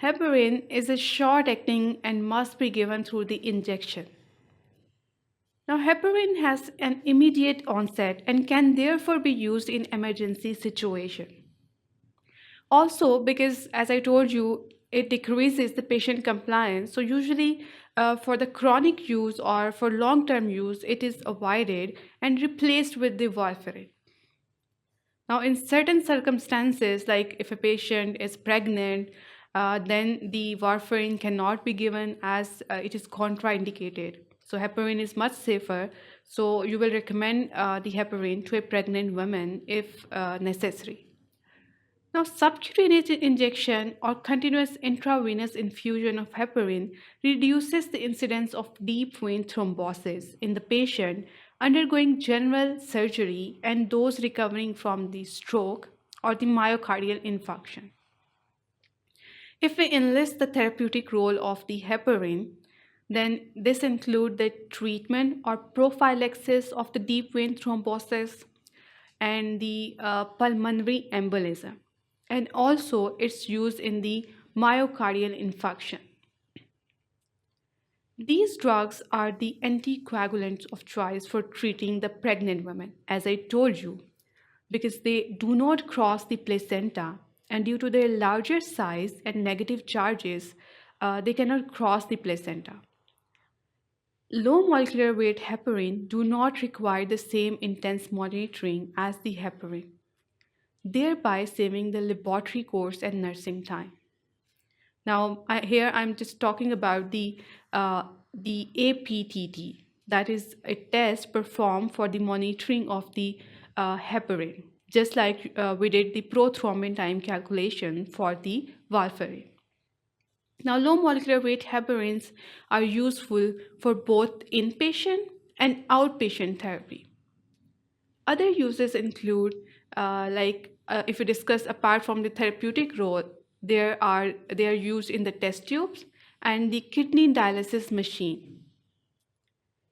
Heparin is a short-acting and must be given through the injection. Now, heparin has an immediate onset and can therefore be used in emergency situation. Also, because as I told you, it decreases the patient compliance. So usually for the chronic use or for long-term use, it is avoided and replaced with the warfarin. Now, in certain circumstances, like if a patient is pregnant, then the warfarin cannot be given as it is contraindicated. So heparin is much safer. So you will recommend the heparin to a pregnant woman if necessary. Now, subcutaneous injection or continuous intravenous infusion of heparin reduces the incidence of deep vein thrombosis in the patient undergoing general surgery and those recovering from the stroke or the myocardial infarction. If we enlist the therapeutic role of the heparin, then this includes the treatment or prophylaxis of the deep vein thrombosis and the pulmonary embolism, and also its use in the myocardial infarction. These drugs are the anticoagulants of choice for treating the pregnant women, as I told you, because they do not cross the placenta, and due to their larger size and negative charges, they cannot cross the placenta. Low molecular weight heparin do not require the same intense monitoring as the heparin, thereby saving the laboratory course and nursing time. Now, here I'm just talking about the APTT, that is a test performed for the monitoring of the heparin, just like we did the prothrombin time calculation for the warfarin. Now, low molecular weight heparins are useful for both inpatient and outpatient therapy. Other uses include, if we discuss apart from the therapeutic role, they are used in the test tubes and the kidney dialysis machine.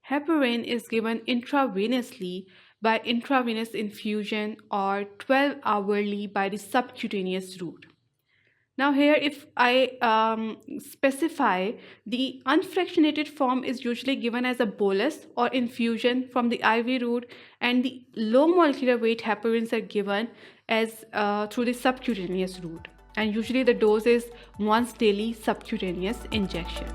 Heparin is given intravenously by intravenous infusion or 12-hourly by the subcutaneous route. Now here, if I specify, the unfractionated form is usually given as a bolus or infusion from the IV route, and the low molecular weight heparins are given as through the subcutaneous route. And usually the dose is once daily subcutaneous injection.